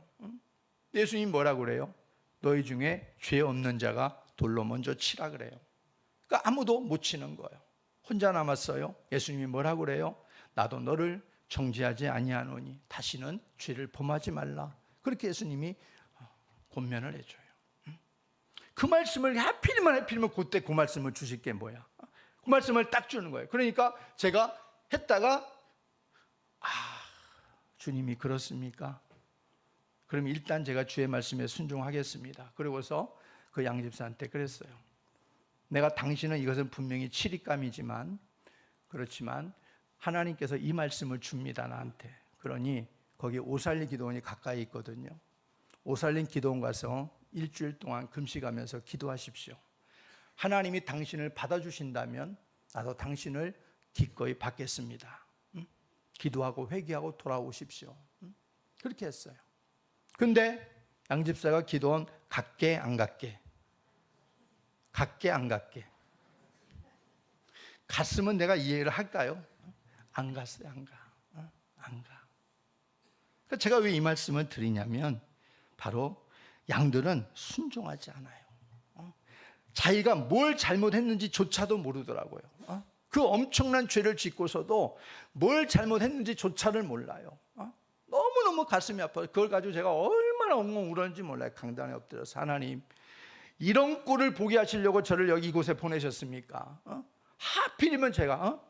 예수님이 뭐라고 그래요? 너희 중에 죄 없는 자가 돌로 먼저 치라 그래요. 그러니까 아무도 못 치는 거예요. 혼자 남았어요. 예수님이 뭐라고 그래요? 나도 너를 정죄하지 아니하노니 다시는 죄를 범하지 말라. 그렇게 예수님이 권면을 해줘요. 그 말씀을 하필이면 그때 그 말씀을 주실 게 뭐야? 그 말씀을 딱 주는 거예요. 그러니까 제가 했다가 주님이 그렇습니까? 그럼 일단 제가 주의 말씀에 순종하겠습니다. 그러고서 그 양집사한테 그랬어요. 내가 당신은 이것은 분명히 치릿감이지만 그렇지만 하나님께서 이 말씀을 줍니다 나한테. 그러니 거기 오살리 기도원이 가까이 있거든요. 오살림 기도원 가서 일주일 동안 금식하면서 기도하십시오. 하나님이 당신을 받아주신다면 나도 당신을 기꺼이 받겠습니다. 기도하고 회개하고 돌아오십시오. 그렇게 했어요. 근데 양집사가 기도원 갔게 안 갔게? 갔게 안 갔게? 갔으면 내가 이해를 할까요? 안 갔어요. 안 가. 그러니까 제가 왜 이 말씀을 드리냐면 바로 양들은 순종하지 않아요. 자기가 뭘 잘못했는지조차도 모르더라고요. 그 엄청난 죄를 짓고서도 뭘 잘못했는지조차를 몰라요. 너무너무 가슴이 아파요. 그걸 가지고 제가 얼마나 엉엉 울었는지 몰라요. 강단에 엎드려서 하나님 이런 꼴을 보게 하시려고 저를 여기 이곳에 보내셨습니까? 하필이면 제가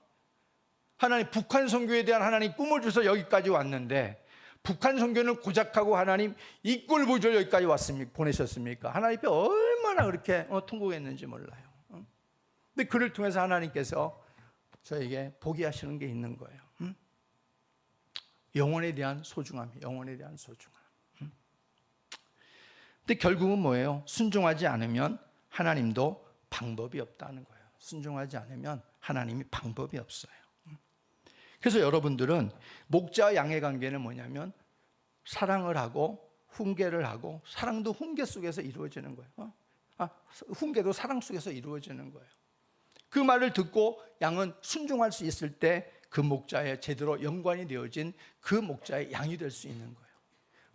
하나님 북한 선교에 대한 하나님 꿈을 주셔서 여기까지 왔는데 북한 선교는 고작하고 하나님 이 꼴 보죠 여기까지 왔습니까? 보내셨습니까? 하나님 앞에 얼마나 그렇게 통곡했는지 몰라요. 근데 그를 통해서 하나님께서 저에게 보게 하시는 게 있는 거예요. 영혼에 대한 소중함, 영혼에 대한 소중함. 근데 결국은 뭐예요? 순종하지 않으면 하나님도 방법이 없다는 거예요. 순종하지 않으면 하나님이 방법이 없어요. 그래서 여러분들은 목자와 양의 관계는 뭐냐면 사랑을 하고 훈계를 하고 사랑도 훈계 속에서 이루어지는 거예요. 훈계도 사랑 속에서 이루어지는 거예요. 그 말을 듣고 양은 순종할 수 있을 때 그 목자에 제대로 연관이 되어진 그 목자의 양이 될 수 있는 거예요.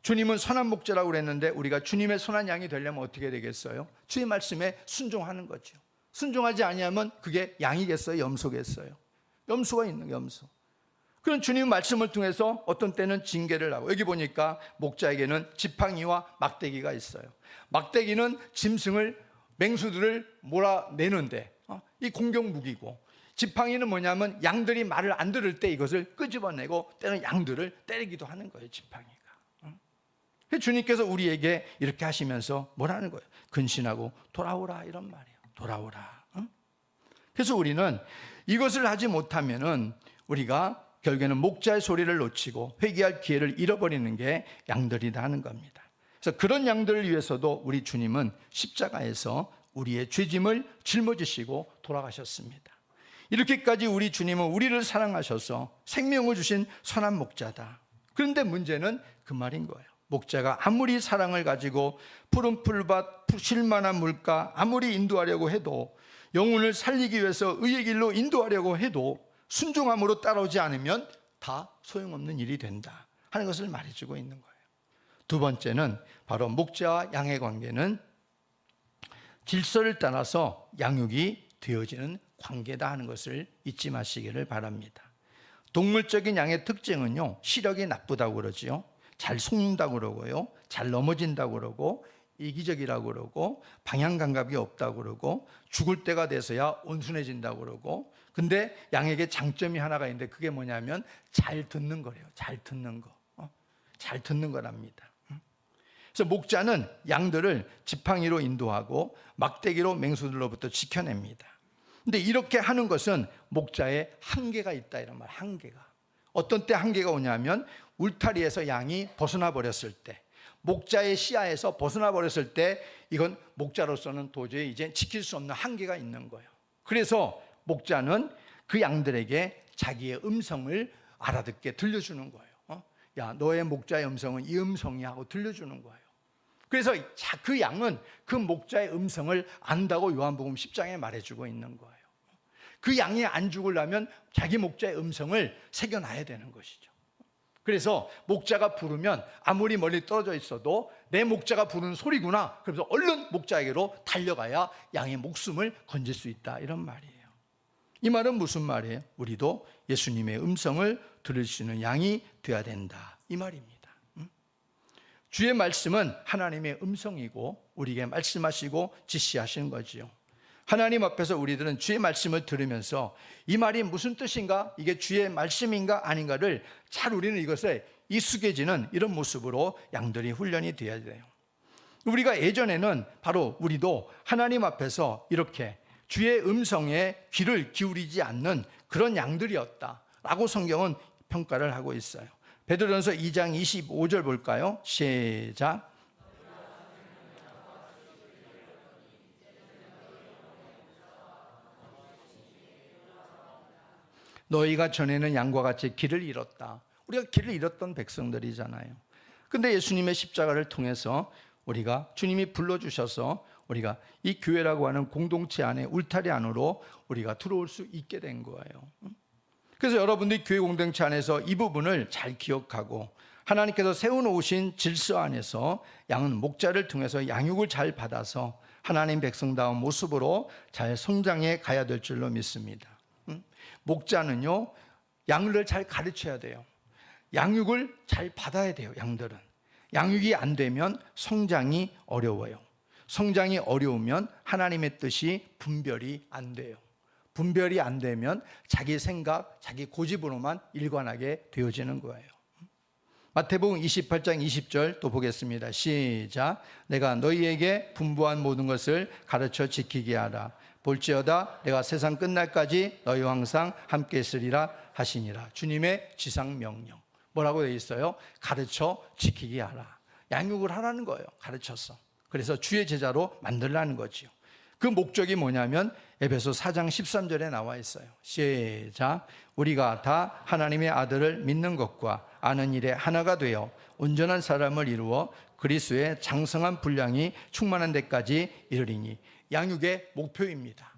주님은 선한 목자라고 그랬는데 우리가 주님의 선한 양이 되려면 어떻게 되겠어요? 주의 말씀에 순종하는 거죠. 순종하지 아니하면 그게 양이겠어요? 염소겠어요? 염소가 있는 염소. 그런 주님 말씀을 통해서 어떤 때는 징계를 하고 여기 보니까 목자에게는 지팡이와 막대기가 있어요. 막대기는 짐승을 맹수들을 몰아내는데 이 공격 무기고 지팡이는 뭐냐면 양들이 말을 안 들을 때 이것을 끄집어내고 때는 양들을 때리기도 하는 거예요. 지팡이가. 주님께서 우리에게 이렇게 하시면서 뭐라는 거예요? 근신하고 돌아오라 이런 말이에요. 돌아오라. 그래서 우리는 이것을 하지 못하면은 우리가 결국에는 목자의 소리를 놓치고 회개할 기회를 잃어버리는 게 양들이다 하는 겁니다. 그래서 그런 양들을 위해서도 우리 주님은 십자가에서 우리의 죄짐을 짊어지시고 돌아가셨습니다. 이렇게까지 우리 주님은 우리를 사랑하셔서 생명을 주신 선한 목자다. 그런데 문제는 그 말인 거예요. 목자가 아무리 사랑을 가지고 푸른 풀밭, 쉴만한 물가 아무리 인도하려고 해도 영혼을 살리기 위해서 의의 길로 인도하려고 해도 순종함으로 따라오지 않으면 다 소용없는 일이 된다 하는 것을 말해주고 있는 거예요. 두 번째는 바로 목자와 양의 관계는 질서를 따라서 양육이 되어지는 관계다 하는 것을 잊지 마시기를 바랍니다. 동물적인 양의 특징은요, 시력이 나쁘다고 그러지요. 잘 속는다고 그러고요. 잘 넘어진다고 그러고 이기적이라고 그러고 방향 감각이 없다고 그러고 죽을 때가 돼서야 온순해진다고 그러고, 근데 양에게 장점이 하나가 있는데 그게 뭐냐면 잘 듣는 거래요. 잘 듣는 거. 잘 듣는 거랍니다. 그래서 목자는 양들을 지팡이로 인도하고 막대기로 맹수들로부터 지켜냅니다. 근데 이렇게 하는 것은 목자의 한계가 있다, 이런 말. 한계가. 어떤 때 한계가 오냐면 울타리에서 양이 벗어나 버렸을 때, 목자의 시야에서 벗어나 버렸을 때 이건 목자로서는 도저히 이제 지킬 수 없는 한계가 있는 거예요. 그래서 목자는 그 양들에게 자기의 음성을 알아듣게 들려주는 거예요. 야, 너의 목자의 음성은 이 음성이야 하고 들려주는 거예요. 그래서 그 양은 그 목자의 음성을 안다고 요한복음 10장에 말해주고 있는 거예요. 그 양이 안 죽으려면 자기 목자의 음성을 새겨놔야 되는 것이죠. 그래서 목자가 부르면 아무리 멀리 떨어져 있어도 내 목자가 부르는 소리구나, 그래서 얼른 목자에게로 달려가야 양의 목숨을 건질 수 있다, 이런 말이에요. 이 말은 무슨 말이에요? 우리도 예수님의 음성을 들을 수 있는 양이 되어야 된다, 이 말입니다. 주의 말씀은 하나님의 음성이고 우리에게 말씀하시고 지시하시는 거지요. 하나님 앞에서 우리들은 주의 말씀을 들으면서 이 말이 무슨 뜻인가, 이게 주의 말씀인가 아닌가를 잘 우리는 이것에 익숙해지는 이런 모습으로 양들이 훈련이 되어야 돼요. 우리가 예전에는 바로 우리도 하나님 앞에서 이렇게 주의 음성에 귀를 기울이지 않는 그런 양들이었다라고 성경은 평가를 하고 있어요. 베드로전서 2장 25절 볼까요? 시작. 너희가 전에는 양과 같이 길을 잃었다. 우리가 길을 잃었던 백성들이잖아요. 근데 예수님의 십자가를 통해서 우리가 주님이 불러주셔서 우리가 이 교회라고 하는 공동체 안에, 울타리 안으로 우리가 들어올 수 있게 된 거예요. 그래서 여러분들이 교회 공동체 안에서 이 부분을 잘 기억하고 하나님께서 세워놓으신 질서 안에서 양은 목자를 통해서 양육을 잘 받아서 하나님 백성다운 모습으로 잘 성장해 가야 될 줄로 믿습니다. 목자는요, 양을 잘 가르쳐야 돼요. 양육을 잘 받아야 돼요. 양들은 양육이 안 되면 성장이 어려워요. 성장이 어려우면 하나님의 뜻이 분별이 안 돼요. 분별이 안 되면 자기 생각, 자기 고집으로만 일관하게 되어지는 거예요. 마태복음 28장 20절 또 보겠습니다. 시작. 내가 너희에게 분부한 모든 것을 가르쳐 지키게 하라. 볼지어다 내가 세상 끝날까지 너희와 항상 함께 있으리라 하시니라. 주님의 지상 명령. 뭐라고 되어 있어요? 가르쳐 지키게 하라. 양육을 하라는 거예요. 가르쳐서. 그래서 주의 제자로 만들라는 거지요. 그 목적이 뭐냐면 에베소 4장 13절에 나와 있어요. 시작. 우리가 다 하나님의 아들을 믿는 것과 아는 일에 하나가 되어 온전한 사람을 이루어 그리스도의 장성한 분량이 충만한 데까지 이르리니. 양육의 목표입니다.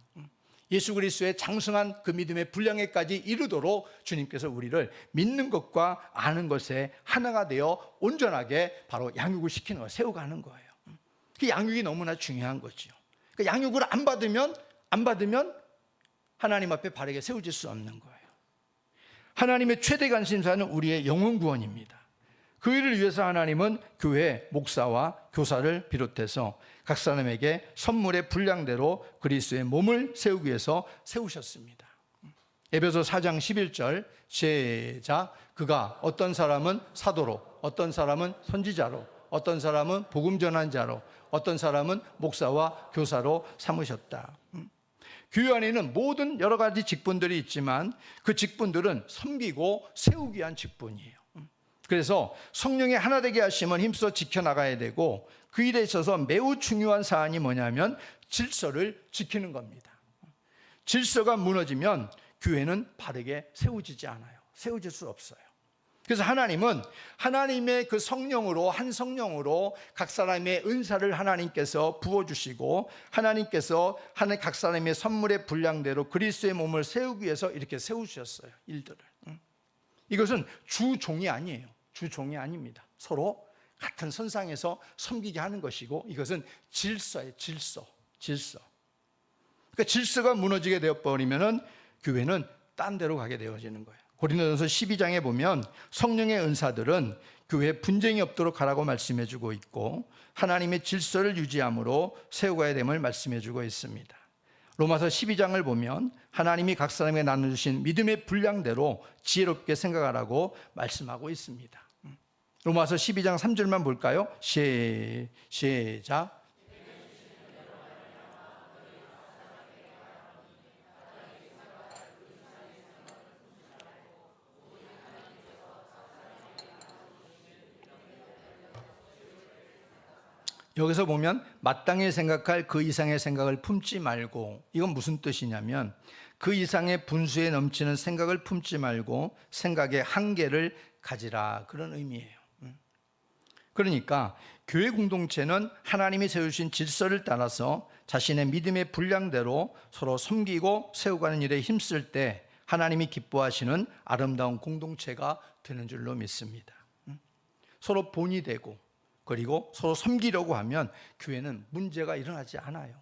예수 그리스도의 장성한 그 믿음의 분량에까지 이르도록 주님께서 우리를 믿는 것과 아는 것에 하나가 되어 온전하게 바로 양육을 시키는 거예요. 세워가는 거예요. 그 양육이 너무나 중요한 거죠. 그 양육을 안 받으면 하나님 앞에 바르게 세워질 수 없는 거예요. 하나님의 최대 관심사는 우리의 영혼 구원입니다. 그 일을 위해서 하나님은 교회 목사와 교사를 비롯해서 각 사람에게 선물의 분량대로 그리스도의 몸을 세우기 위해서 세우셨습니다. 에베소 4장 11절 시작. 그가 어떤 사람은 사도로, 어떤 사람은 선지자로, 어떤 사람은 복음 전환자로, 어떤 사람은 목사와 교사로 삼으셨다. 교회 안에는 모든 여러 가지 직분들이 있지만 그 직분들은 섬기고 세우기 위한 직분이에요. 그래서 성령의 하나 되게 하심은 힘써 지켜나가야 되고, 그 일에 있어서 매우 중요한 사안이 뭐냐면 질서를 지키는 겁니다. 질서가 무너지면 교회는 바르게 세워지지 않아요. 세워질 수 없어요. 그래서 하나님은 하나님의 그 성령으로, 한 성령으로 각 사람의 은사를 하나님께서 부어주시고, 하나님께서 각 사람의 선물의 분량대로 그리스도의 몸을 세우기 위해서 이렇게 세우셨어요. 일들을. 이것은 주종이 아니에요. 주종이 아닙니다. 서로 같은 선상에서 섬기게 하는 것이고, 이것은 질서예요. 질서. 그러니까 질서가 무너지게 되어버리면 교회는 딴 데로 가게 되어지는 거예요. 고린도전서 12장에 보면 성령의 은사들은 교회에 분쟁이 없도록 하라고 말씀해 주고 있고 하나님의 질서를 유지함으로 세워가야 됨을 말씀해 주고 있습니다. 로마서 12장을 보면 하나님이 각 사람에게 나눠주신 믿음의 분량대로 지혜롭게 생각하라고 말씀하고 있습니다. 로마서 12장 3절만 볼까요? 시작. 여기서 보면 마땅히 생각할 그 이상의 생각을 품지 말고, 이건 무슨 뜻이냐면 그 이상의 분수에 넘치는 생각을 품지 말고 생각의 한계를 가지라, 그런 의미예요. 그러니까 교회 공동체는 하나님이 세우신 질서를 따라서 자신의 믿음의 분량대로 서로 섬기고 세워가는 일에 힘쓸 때 하나님이 기뻐하시는 아름다운 공동체가 되는 줄로 믿습니다. 서로 본이 되고 그리고 서로 섬기려고 하면 교회는 문제가 일어나지 않아요.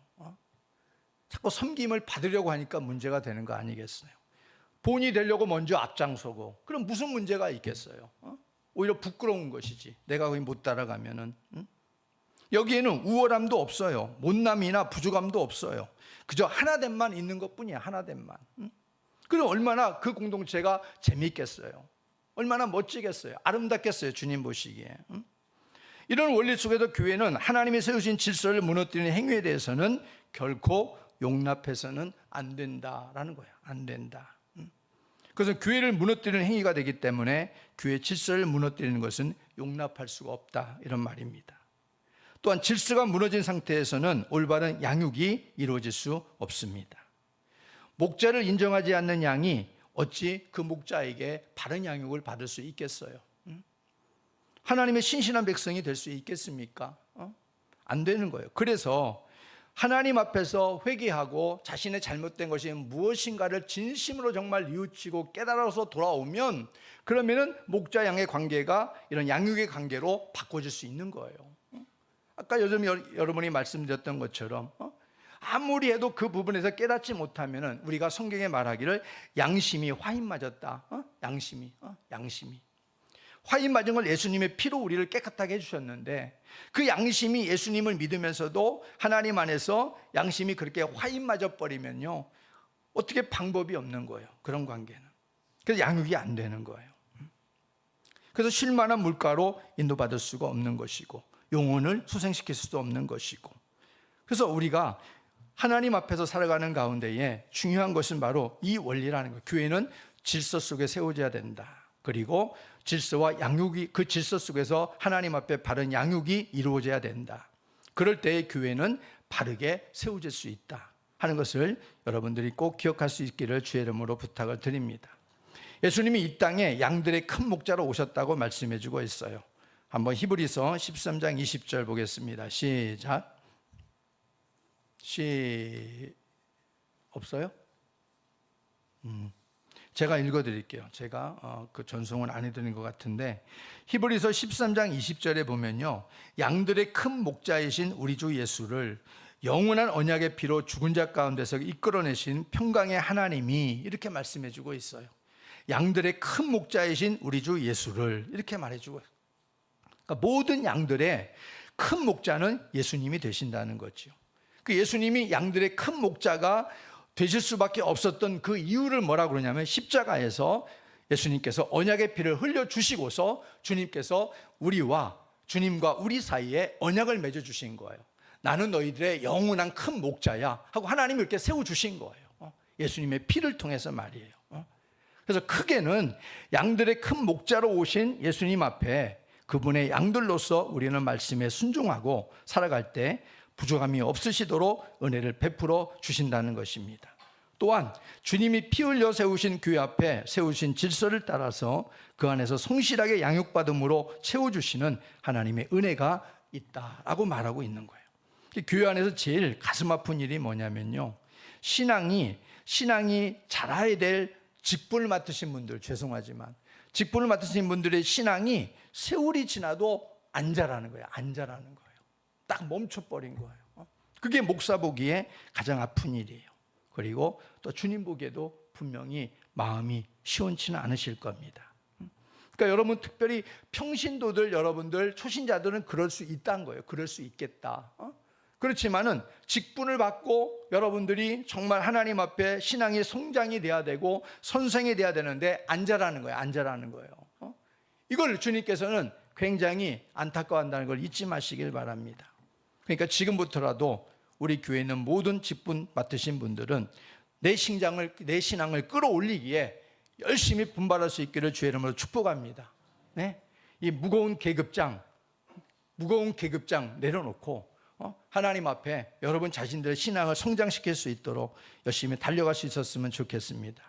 자꾸 섬김을 받으려고 하니까 문제가 되는 거 아니겠어요? 본이 되려고 먼저 앞장서고 그럼 무슨 문제가 있겠어요? 오히려 부끄러운 것이지. 내가 거기 못 따라가면은. 여기에는 우월함도 없어요. 못남이나 부족함도 없어요. 그저 하나됨만 있는 것뿐이야. 하나됨만. 그럼 얼마나 그 공동체가 재미있겠어요? 얼마나 멋지겠어요? 아름답겠어요? 주님 보시기에. 이런 원리 속에서 교회는 하나님이 세우신 질서를 무너뜨리는 행위에 대해서는 결코 용납해서는 안 된다라는 거예요. 안 된다. 그래서 교회를 무너뜨리는 행위가 되기 때문에 교회 질서를 무너뜨리는 것은 용납할 수가 없다, 이런 말입니다. 또한 질서가 무너진 상태에서는 올바른 양육이 이루어질 수 없습니다. 목자를 인정하지 않는 양이 어찌 그 목자에게 바른 양육을 받을 수 있겠어요? 하나님의 신실한 백성이 될 수 있겠습니까? 안 되는 거예요. 그래서 하나님 앞에서 회개하고 자신의 잘못된 것이 무엇인가를 진심으로 정말 뉘우치고 깨달아서 돌아오면 그러면은 목자 양의 관계가 이런 양육의 관계로 바꿔질 수 있는 거예요. 아까 요즘 여러분이 말씀드렸던 것처럼 아무리 해도 그 부분에서 깨닫지 못하면은 우리가 성경에 말하기를 양심이 화인 맞았다. 양심이. 화인 맞은 걸 예수님의 피로 우리를 깨끗하게 해주셨는데 그 양심이 예수님을 믿으면서도 하나님 안에서 양심이 그렇게 화인 맞아버리면요 어떻게 방법이 없는 거예요. 그런 관계는. 그래서 양육이 안 되는 거예요. 그래서 쉴만한 물가로 인도받을 수가 없는 것이고 영혼을 소생시킬 수도 없는 것이고, 그래서 우리가 하나님 앞에서 살아가는 가운데에 중요한 것은 바로 이 원리라는 거예요. 교회는 질서 속에 세워져야 된다. 그리고 질서와 양육이, 그 질서 속에서 하나님 앞에 바른 양육이 이루어져야 된다. 그럴 때의 교회는 바르게 세워질 수 있다 하는 것을 여러분들이 꼭 기억할 수 있기를 주의 이름으로 부탁을 드립니다. 예수님이 이 땅에 양들의 큰 목자로 오셨다고 말씀해 주고 있어요. 한번 히브리서 13장 20절 보겠습니다. 시작. 없어요? 제가 읽어드릴게요. 제가 그 전송을 안 해드린 것 같은데 히브리서 13장 20절에 보면요, 양들의 큰 목자이신 우리 주 예수를 영원한 언약의 피로 죽은 자 가운데서 이끌어내신 평강의 하나님이 이렇게 말씀해 주고 있어요. 양들의 큰 목자이신 우리 주 예수를 이렇게 말해주고 있어요. 그러니까 모든 양들의 큰 목자는 예수님이 되신다는 거죠. 그 예수님이 양들의 큰 목자가 되실 수밖에 없었던 그 이유를 뭐라고 그러냐면 십자가에서 예수님께서 언약의 피를 흘려주시고서 주님께서 우리와 주님과 우리 사이에 언약을 맺어주신 거예요. 나는 너희들의 영원한 큰 목자야 하고 하나님이 이렇게 세워주신 거예요. 예수님의 피를 통해서 말이에요. 그래서 크게는 양들의 큰 목자로 오신 예수님 앞에 그분의 양들로서 우리는 말씀에 순종하고 살아갈 때 부족함이 없으시도록 은혜를 베풀어 주신다는 것입니다. 또한 주님이 피 흘려 세우신 교회 앞에 세우신 질서를 따라서 그 안에서 성실하게 양육받음으로 채워주시는 하나님의 은혜가 있다라고 말하고 있는 거예요. 교회 안에서 제일 가슴 아픈 일이 뭐냐면요, 신앙이 자라야 될 직분을 맡으신 분들, 죄송하지만 직분을 맡으신 분들의 신앙이 세월이 지나도 안 자라는 거예요. 안 자라는 거예요. 딱 멈춰버린 거예요. 그게 목사 보기에 가장 아픈 일이에요. 그리고 또 주님 보기에도 분명히 마음이 시원치는 않으실 겁니다. 그러니까 여러분 특별히 평신도들 여러분들 초신자들은 그럴 수 있다는 거예요. 그럴 수 있겠다. 그렇지만은 직분을 받고 여러분들이 정말 하나님 앞에 신앙의 성장이 돼야 되고 선생이 돼야 되는데 안 자라는 거예요. 안 자라는 거예요. 이걸 주님께서는 굉장히 안타까워한다는 걸 잊지 마시길 바랍니다. 그러니까 지금부터라도 우리 교회에 있는 모든 직분 맡으신 분들은 내 신앙을 끌어올리기에 열심히 분발할 수 있기를 주의 이름으로 축복합니다. 네? 이 무거운 계급장 내려놓고 하나님 앞에 여러분 자신들의 신앙을 성장시킬 수 있도록 열심히 달려갈 수 있었으면 좋겠습니다.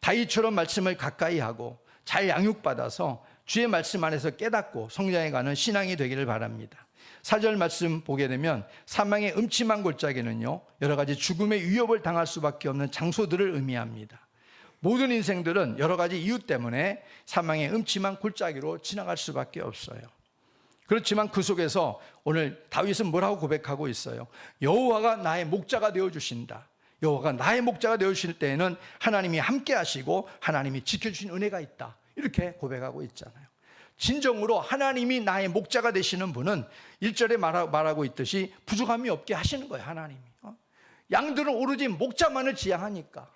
다윗처럼 말씀을 가까이 하고 잘 양육받아서 주의 말씀 안에서 깨닫고 성장해가는 신앙이 되기를 바랍니다. 4절 말씀 보게 되면 사망의 음침한 골짜기는요, 여러 가지 죽음의 위협을 당할 수밖에 없는 장소들을 의미합니다. 모든 인생들은 여러 가지 이유 때문에 사망의 음침한 골짜기로 지나갈 수밖에 없어요. 그렇지만 그 속에서 오늘 다윗은 뭐라고 고백하고 있어요? 여호와가 나의 목자가 되어주신다. 여호와가 나의 목자가 되어주실 때에는 하나님이 함께 하시고 하나님이 지켜주신 은혜가 있다. 이렇게 고백하고 있잖아요. 진정으로 하나님이 나의 목자가 되시는 분은 1절에 말하고 있듯이 부족함이 없게 하시는 거예요. 하나님이. 양들은 오로지 목자만을 지향하니까,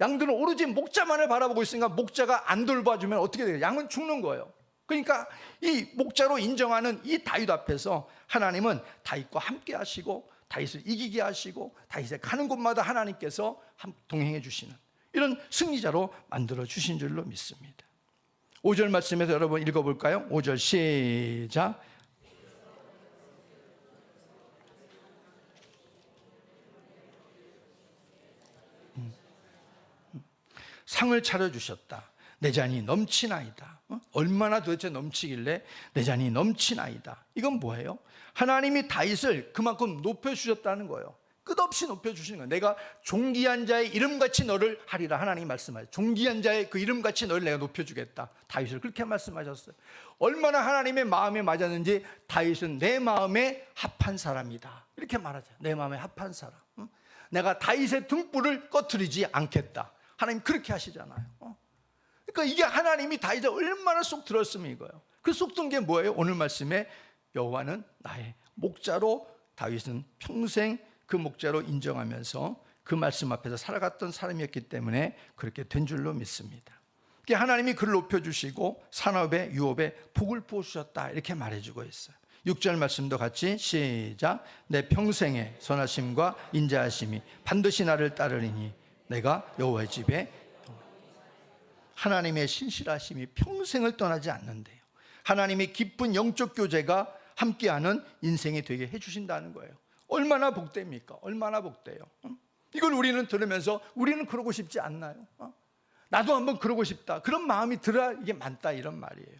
양들은 오로지 목자만을 바라보고 있으니까 목자가 안 돌봐주면 어떻게 돼요? 양은 죽는 거예요. 그러니까 이 목자로 인정하는 이 다윗 앞에서 하나님은 다윗과 함께 하시고 다윗을 이기게 하시고 다윗의 가는 곳마다 하나님께서 동행해 주시는 이런 승리자로 만들어 주신 줄로 믿습니다. 5절 말씀에서 여러분 읽어볼까요? 5절 시작. 상을 차려주셨다. 내 잔이 넘치나이다. 얼마나 도대체 넘치길래 내 잔이 넘치나이다. 이건 뭐예요? 하나님이 다윗을 그만큼 높여주셨다는 거예요. 끝없이 높여주시는 거예요. 내가 존귀한 자의 이름같이 너를 하리라. 하나님이 말씀하셨어요. 존귀한 자의 그 이름같이 너를 내가 높여주겠다. 다윗을 그렇게 말씀하셨어요. 얼마나 하나님의 마음에 맞았는지 다윗은 내 마음에 합한 사람이다. 이렇게 말하죠. 내 마음에 합한 사람. 내가 다윗의 등불을 꺼트리지 않겠다. 하나님 그렇게 하시잖아요. 그러니까 이게 하나님이 다윗을 얼마나 쏙 들었으면 이거예요. 그 쏙 든 게 뭐예요? 오늘 말씀에 여호와는 나의 목자로 다윗은 평생 그 목자로 인정하면서 그 말씀 앞에서 살아갔던 사람이었기 때문에 그렇게 된 줄로 믿습니다. 하나님이 그를 높여주시고 산업에 유업에 복을 부어주셨다 이렇게 말해주고 있어요. 6절 말씀도 같이 시작. 내 평생의 선하심과 인자하심이 반드시 나를 따르리니 내가 여호와의 집에. 하나님의 신실하심이 평생을 떠나지 않는데요. 하나님의 깊은 영적 교제가 함께하는 인생이 되게 해주신다는 거예요. 얼마나 복됩니까? 얼마나 복돼요. 이걸 우리는 들으면서 우리는 그러고 싶지 않나요? 나도 한번 그러고 싶다. 그런 마음이 들어야 이게 많다 이런 말이에요.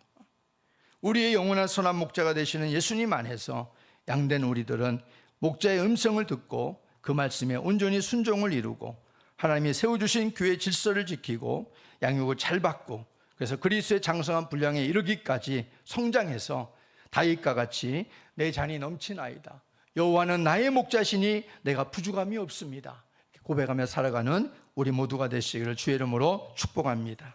우리의 영원한 선한 목자가 되시는 예수님 안에서 양된 우리들은 목자의 음성을 듣고 그 말씀에 온전히 순종을 이루고 하나님이 세워주신 교회의 질서를 지키고 양육을 잘 받고 그래서 그리스도의 장성한 분량에 이르기까지 성장해서 다윗과 같이 내 잔이 넘치나이다. 여호와는 나의 목자시니 내가 부족함이 없습니다. 고백하며 살아가는 우리 모두가 되시기를 주의 이름으로 축복합니다.